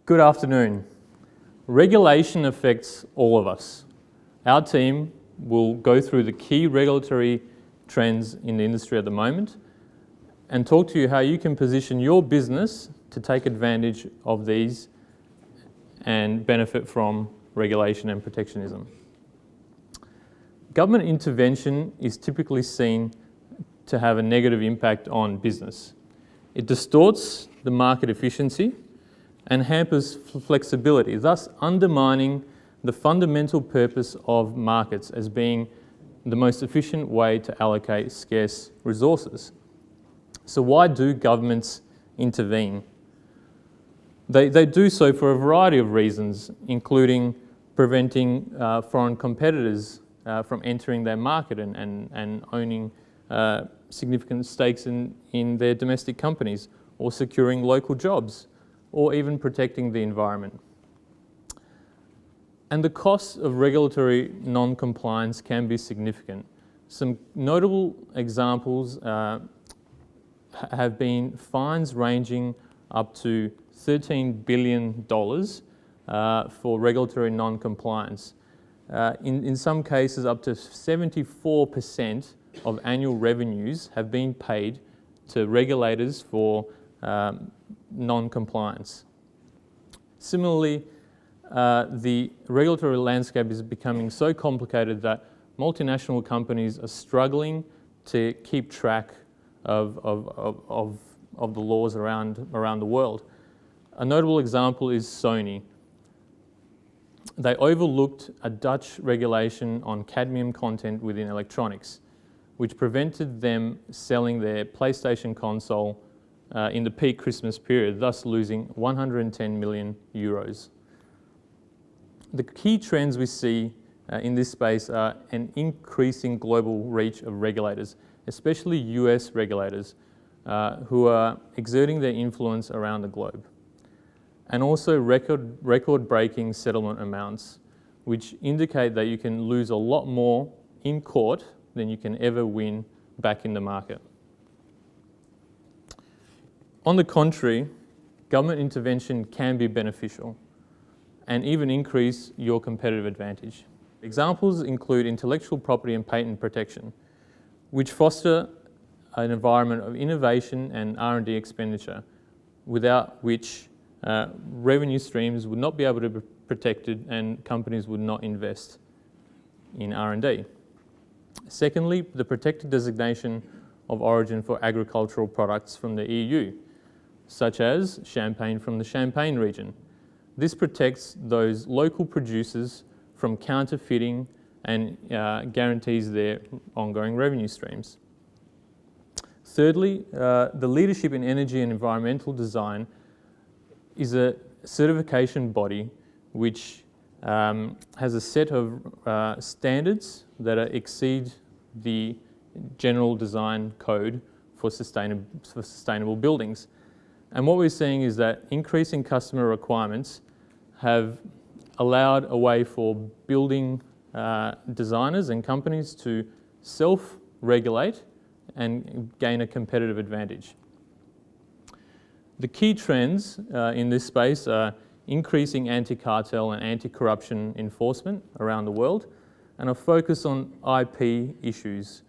Good afternoon. Regulation affects all of us. Our team will go through the key regulatory trends in the industry at the moment and talk to you how you can position your business to take advantage of these and benefit from regulation and protectionism. Government intervention is typically seen to have a negative impact on business. It distorts the market efficiency and hampers flexibility, thus undermining the fundamental purpose of markets as being the most efficient way to allocate scarce resources. So why do governments intervene? They do so for a variety of reasons, including preventing foreign competitors from entering their market and owning significant stakes in their domestic companies, or securing local jobs, or even protecting the environment. And the costs of regulatory non-compliance can be significant. Some notable examples have been fines ranging up to $13 billion for regulatory non-compliance. In some cases, up to 74% of annual revenues have been paid to regulators for non-compliance. Similarly, the regulatory landscape is becoming so complicated that multinational companies are struggling to keep track of the laws around the world. A notable example is Sony. They overlooked a Dutch regulation on cadmium content within electronics, which prevented them selling their PlayStation console in the peak Christmas period, thus losing 110 million euros. The key trends we see in this space are an increasing global reach of regulators, especially US regulators, who are exerting their influence around the globe. And also record-breaking settlement amounts, which indicate that you can lose a lot more in court than you can ever win back in the market. On the contrary, government intervention can be beneficial and even increase your competitive advantage. Examples include intellectual property and patent protection, which foster an environment of innovation and R&D expenditure, without which revenue streams would not be able to be protected and companies would not invest in R&D. Secondly, the protected designation of origin for agricultural products from the EU, such as champagne from the Champagne region. This protects those local producers from counterfeiting and guarantees their ongoing revenue streams. Thirdly, the leadership in energy and environmental design is a certification body which has a set of standards that exceed the general design code for sustainable buildings. And what we're seeing is that increasing customer requirements have allowed a way for building designers and companies to self-regulate and gain a competitive advantage. The key trends in this space are increasing anti-cartel and anti-corruption enforcement around the world, and a focus on IP issues,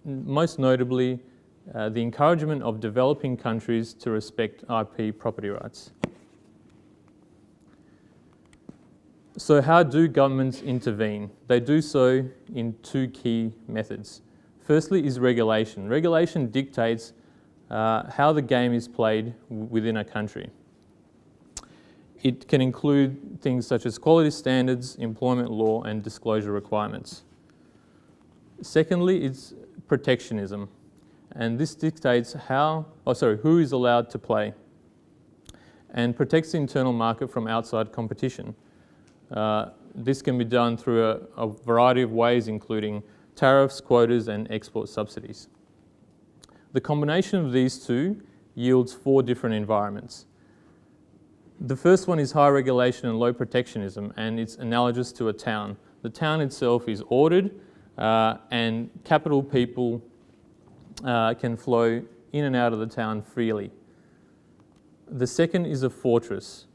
most notably the encouragement of developing countries to respect IP property rights. So how do governments intervene? They do so in two key methods. Firstly is regulation. Regulation dictates how the game is played within a country. It can include things such as quality standards, employment law, and disclosure requirements. Secondly, it's protectionism, and this dictates who is allowed to play, and protects the internal market from outside competition. This can be done through a variety of ways, including tariffs, quotas, and export subsidies. The combination of these two yields four different environments. The first one is high regulation and low protectionism, and it's analogous to a town. The town itself is ordered, and capital people can flow in and out of the town freely. The second is a fortress.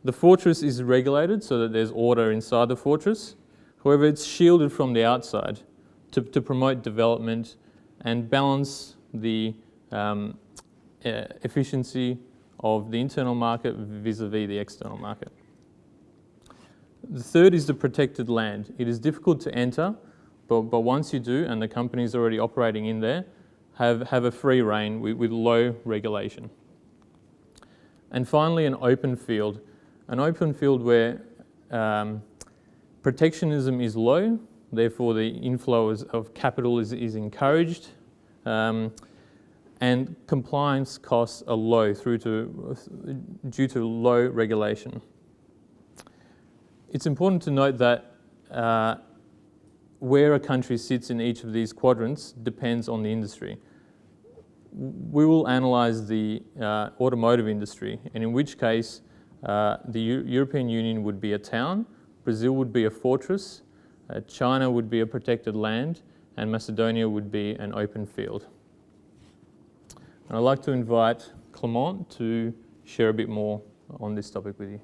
The fortress is regulated so that there's order inside the fortress. However, it's shielded from the outside to promote development and balance the efficiency of the internal market vis-a-vis the external market. The third is the protected land. It is difficult to enter, but once you do, and the companies already operating in there, have a free reign with low regulation. And finally, an open field. An open field where protectionism is low, therefore the inflow of capital is encouraged, and compliance costs are low due to low regulation. It's important to note that where a country sits in each of these quadrants depends on the industry. We will analyse the automotive industry, and in which case the European Union would be a town, Brazil would be a fortress, China would be a protected land, and Macedonia would be an open field. And I'd like to invite Clement to share a bit more on this topic with you.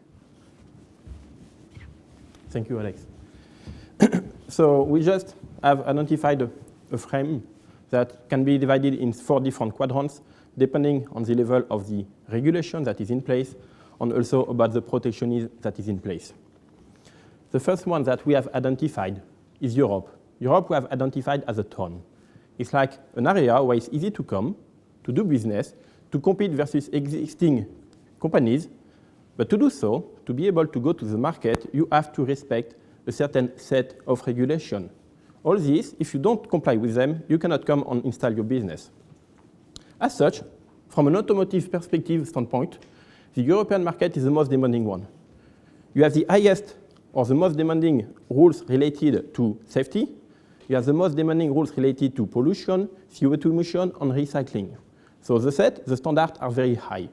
Thank you, Alex. So we just have identified a frame that can be divided in 4 different quadrants, depending on the level of the regulation that is in place, and also about the protectionism that is in place. The first one that we have identified is Europe. Europe we have identified as a town. It's like an area where it's easy to come, to do business, to compete versus existing companies, but to do so, to be able to go to the market, you have to respect a certain set of regulation. All this, if you don't comply with them, you cannot come and install your business. As such, from an automotive perspective standpoint, the European market is the most demanding one. You have the highest or the most demanding rules related to safety. You have the most demanding rules related to pollution, CO2 emission, and recycling. So the standards are very high.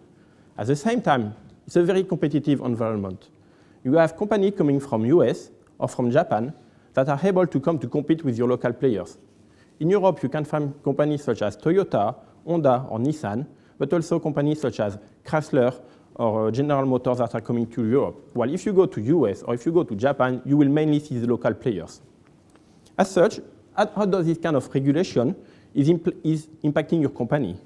At the same time, it's a very competitive environment. You have companies coming from US or from Japan that are able to come to compete with your local players. In Europe, you can find companies such as Toyota, Honda, or Nissan, but also companies such as Chrysler or General Motors that are coming to Europe. While if you go to US or if you go to Japan, you will mainly see the local players. As such, how does this kind of regulation is impacting your company?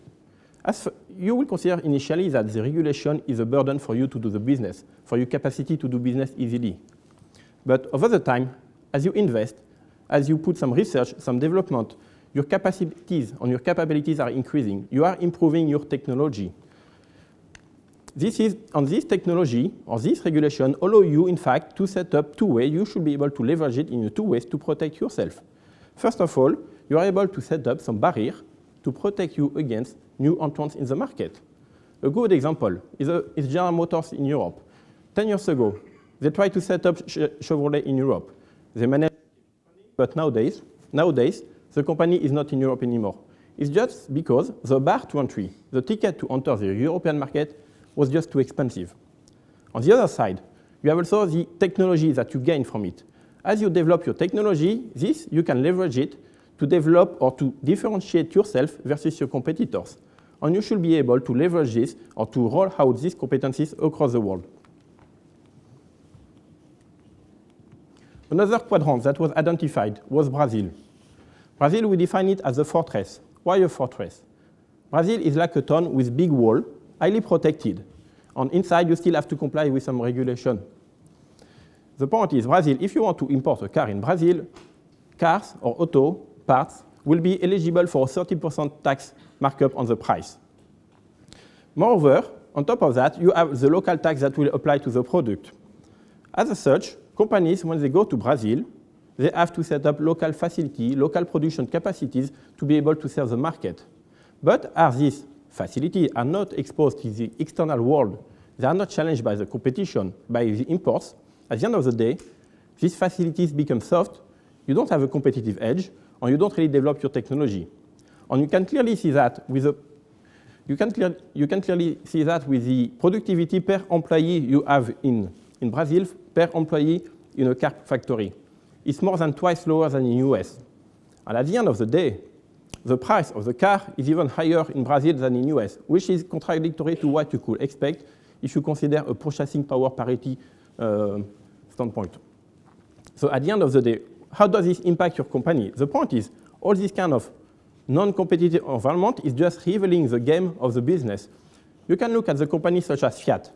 You will consider initially that the regulation is a burden for you to do the business, for your capacity to do business easily. But over the time, as you invest, as you put some research, some development, your capacities and your capabilities are increasing. You are improving your technology. This technology or this regulation allow you, in fact, to set up 2 ways. You should be able to leverage it in 2 ways to protect yourself. First of all, you are able to set up some barrier to protect you against new entrants in the market. A good example is General Motors in Europe. 10 years ago, they tried to set up Chevrolet in Europe. They managed, but nowadays, the company is not in Europe anymore. It's just because the bar to entry, the ticket to enter the European market was just too expensive. On the other side, you have also the technology that you gain from it. As you develop your technology, you can leverage it to develop or to differentiate yourself versus your competitors. And you should be able to leverage this or to roll out these competencies across the world. Another quadrant that was identified was Brazil. Brazil, we define it as a fortress. Why a fortress? Brazil is like a town with big wall, highly protected. And inside, you still have to comply with some regulation. The point is, Brazil, if you want to import a car in Brazil, cars or auto parts will be eligible for a 30% tax markup on the price. Moreover, on top of that, you have the local tax that will apply to the product. As such, companies, when they go to Brazil, they have to set up local facility, local production capacities to be able to serve the market. But as these facilities are not exposed to the external world, they are not challenged by the competition, by the imports, at the end of the day, these facilities become soft, you don't have a competitive edge, and you don't really develop your technology. And you can clearly see that with the productivity per employee you have in Brazil, per employee in a car factory. It's more than twice lower than in the US. And at the end of the day, the price of the car is even higher in Brazil than in US, which is contradictory to what you could expect if you consider a purchasing power parity standpoint. So at the end of the day, how does this impact your company? The point is, all this kind of non-competitive environment is just revealing the game of the business. You can look at the companies such as Fiat.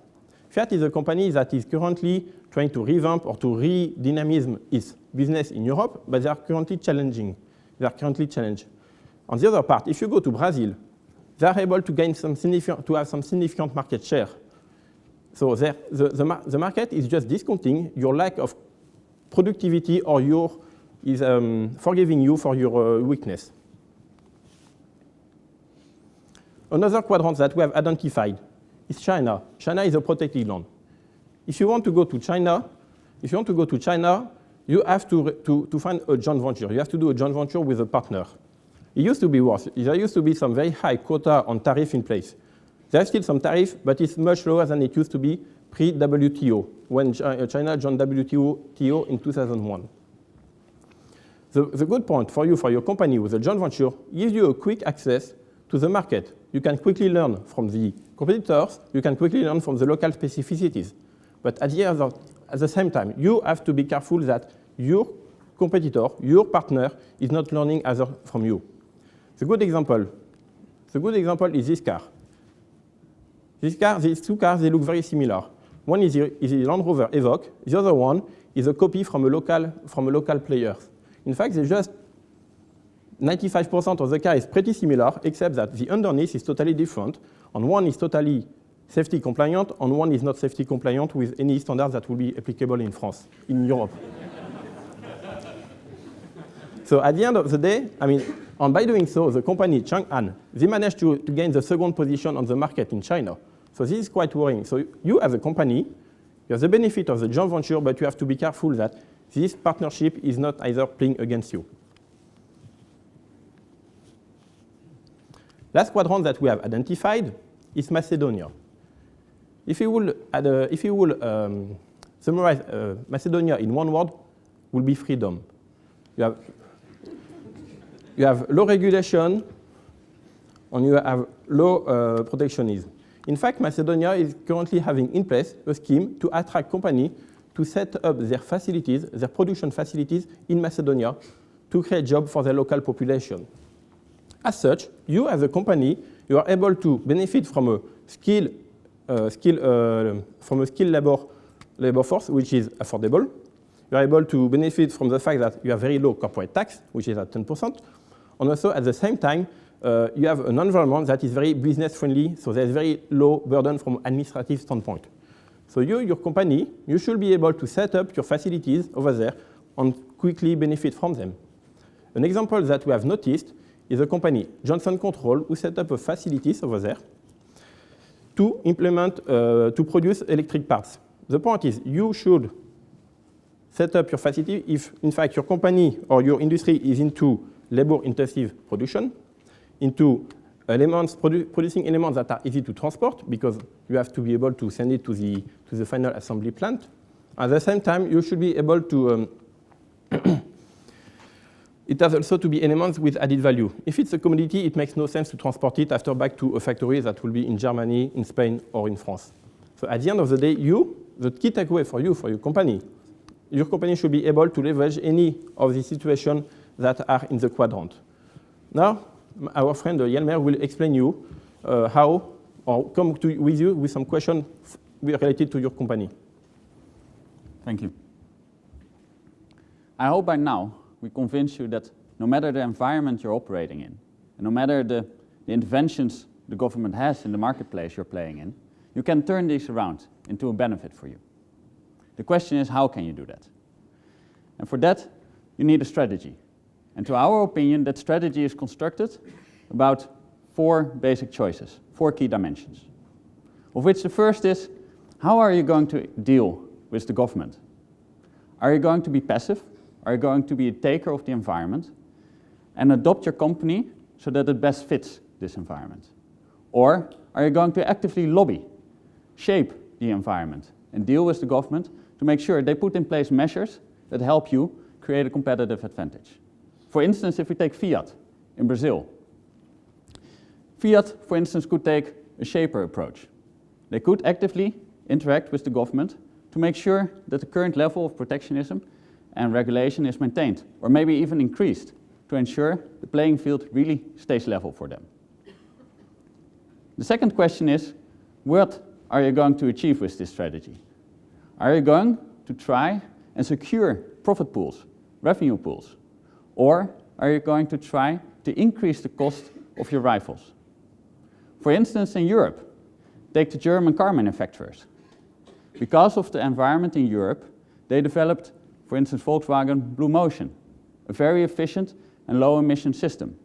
Fiat is a company that is currently trying to revamp or to re-dynamism its business in Europe, but they are currently challenged. On the other part, if you go to Brazil, they are able to gain have some significant market share. So the market is just discounting your lack of productivity or is forgiving you for your weakness. Another quadrant that we have identified is China. China is a protected land. If you want to go to China, you have to find a joint venture. You have to do a joint venture with a partner. It used to be worse. There used to be some very high quota on tariff in place. There's still some tariff, but it's much lower than it used to be pre-WTO, when China joined WTO in 2001. The good point for you, for your company with a joint venture, gives you a quick access to the market. You can quickly learn from the competitors. You can quickly learn from the local specificities. But at the same time, you have to be careful that your competitor, your partner, is not learning either from you. The good example is this car. These two cars, they look very similar. One is the Land Rover Evoque. The other one is a copy from a local player. In fact, they just 95% of the car is pretty similar, except that the underneath is totally different. On one is totally safety compliant, on one is not safety compliant with any standards that will be applicable in France, in Europe. So at the end of the day, and by doing so, the company Chang'an, they managed to gain the second position on the market in China. So this is quite worrying. So you as a company, you have the benefit of the joint venture, but you have to be careful that this partnership is not either playing against you. Last quadrant that we have identified is Macedonia. If you will summarize Macedonia in one word, will be freedom. You have low regulation, and you have low protectionism. In fact, Macedonia is currently having in place a scheme to attract companies to set up their facilities, their production facilities in Macedonia to create jobs for their local population. As such, you as a company, you are able to benefit from a skilled labor force, which is affordable. You are able to benefit from the fact that you have very low corporate tax, which is at 10%. And also, at the same time, you have an environment that is very business-friendly, so there's very low burden from administrative standpoint. So your company, you should be able to set up your facilities over there and quickly benefit from them. An example that we have noticed is a company, Johnson Control, who set up a facilities over there to to produce electric parts. The point is, you should set up your facility if, in fact, your company or your industry is into labor-intensive production, into producing elements that are easy to transport, because you have to be able to send it to the final assembly plant. At the same time, you should be able to it has also to be elements with added value. If it's a commodity, it makes no sense to transport it after back to a factory that will be in Germany, in Spain, or in France. So at the end of the day, the key takeaway for your company should be able to leverage any of the situations that are in the quadrant. Now, our friend Jelmer will explain you how, or come with you with some questions related to your company. Thank you. I hope by now we convince you that no matter the environment you're operating in, and no matter the interventions the government has in the marketplace you're playing in, you can turn these around into a benefit for you. The question is, how can you do that? And for that, you need a strategy. And to our opinion, that strategy is constructed about 4 basic choices, 4 key dimensions, of which the first is, how are you going to deal with the government? Are you going to be passive? Are you going to be a taker of the environment and adopt your company so that it best fits this environment? Or are you going to actively lobby, shape the environment, and deal with the government to make sure they put in place measures that help you create a competitive advantage? For instance, if we take Fiat in Brazil, Fiat, for instance, could take a shaper approach. They could actively interact with the government to make sure that the current level of protectionism and regulation is maintained, or maybe even increased, to ensure the playing field really stays level for them. The second question is, what are you going to achieve with this strategy? Are you going to try and secure profit pools, revenue pools? Or are you going to try to increase the cost of your rivals? For instance, in Europe, take the German car manufacturers. Because of the environment in Europe, they developed, for instance, Volkswagen Blue Motion, a very efficient and low emission system.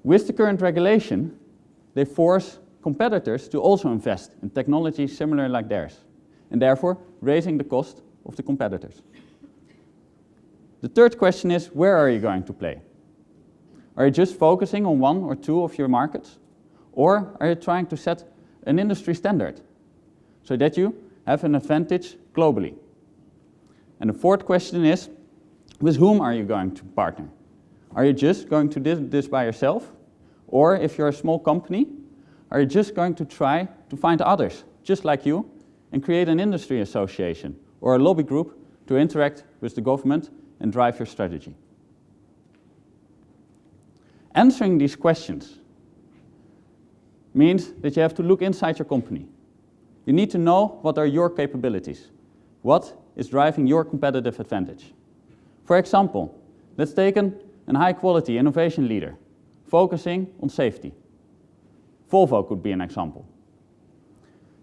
With the current regulation, they force competitors to also invest in technology similar like theirs, and therefore raising the cost of the competitors. The third question is, where are you going to play? Are you just focusing on one or two of your markets? Or are you trying to set an industry standard so that you have an advantage globally? And the fourth question is, with whom are you going to partner? Are you just going to do this by yourself? Or if you're a small company, are you just going to try to find others just like you and create an industry association or a lobby group to interact with the government and drive your strategy? Answering these questions means that you have to look inside your company. You need to know what are your capabilities, what is driving your competitive advantage. For example, let's take a high-quality innovation leader focusing on safety. Volvo could be an example.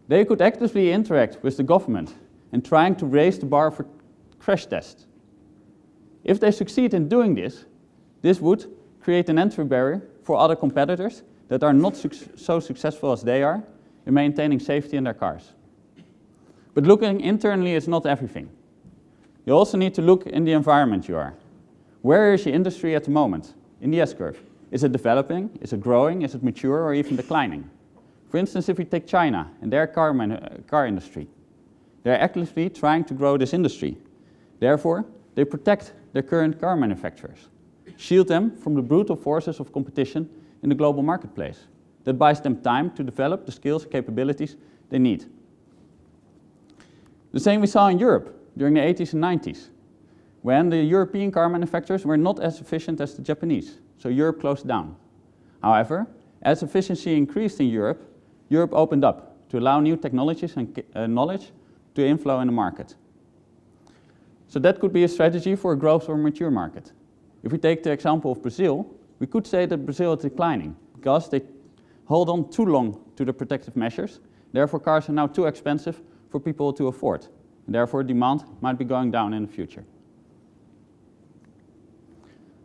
They could actively interact with the government and trying to raise the bar for crash tests. If they succeed in doing this, this would create an entry barrier for other competitors that are not so successful as they are in maintaining safety in their cars. But looking internally is not everything. You also need to look in the environment you are. Where is your industry at the moment, in the S-curve? Is it developing? Is it growing? Is it mature or even declining? For instance, if we take China and their car industry, they're actively trying to grow this industry. Therefore, they protect their current car manufacturers, shield them from the brutal forces of competition in the global marketplace. That buys them time to develop the skills and capabilities they need. The same we saw in Europe during the 80s and 90s, when the European car manufacturers were not as efficient as the Japanese, so Europe closed down. However, as efficiency increased in Europe, Europe opened up to allow new technologies and knowledge to inflow in the market. So that could be a strategy for a growth or mature market. If we take the example of Brazil, we could say that Brazil is declining because they hold on too long to the protective measures. Therefore, cars are now too expensive for people to afford. And therefore, demand might be going down in the future.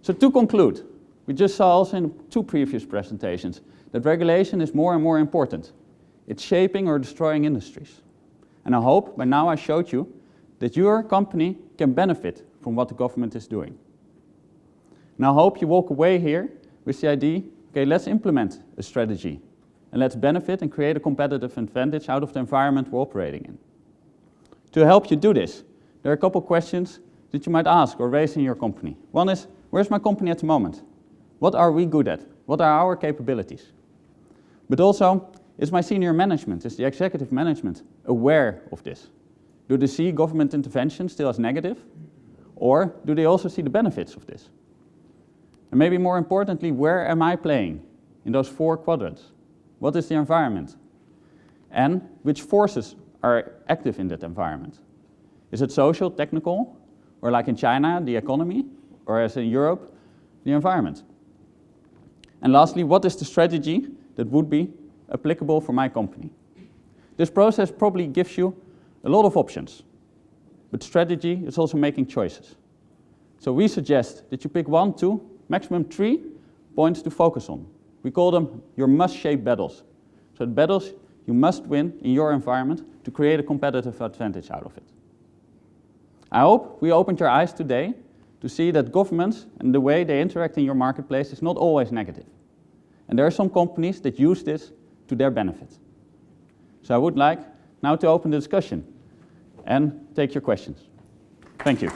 So to conclude, we just saw also in 2 previous presentations that regulation is more and more important. It's shaping or destroying industries. And I hope by now I showed you that your company can benefit from what the government is doing. And I hope you walk away here with the idea, okay, let's implement a strategy and let's benefit and create a competitive advantage out of the environment we're operating in. To help you do this, there are a couple questions that you might ask or raise in your company. One is, where's my company at the moment? What are we good at? What are our capabilities? But also, is my senior management, is the executive management aware of this? Do they see government intervention still as negative? Or do they also see the benefits of this? And maybe more importantly, where am I playing in those 4 quadrants? What is the environment? And which forces are active in that environment? Is it social, technical, or like in China, the economy, or as in Europe, the environment? And lastly, what is the strategy that would be applicable for my company? This process probably gives you a lot of options, but strategy is also making choices. So we suggest that you pick 1, 2, maximum 3 points to focus on. We call them your must-shape battles. So the battles you must win in your environment to create a competitive advantage out of it. I hope we opened your eyes today to see that governments and the way they interact in your marketplace is not always negative. And there are some companies that use this to their benefit. So I would like now to open the discussion and take your questions. Thank you.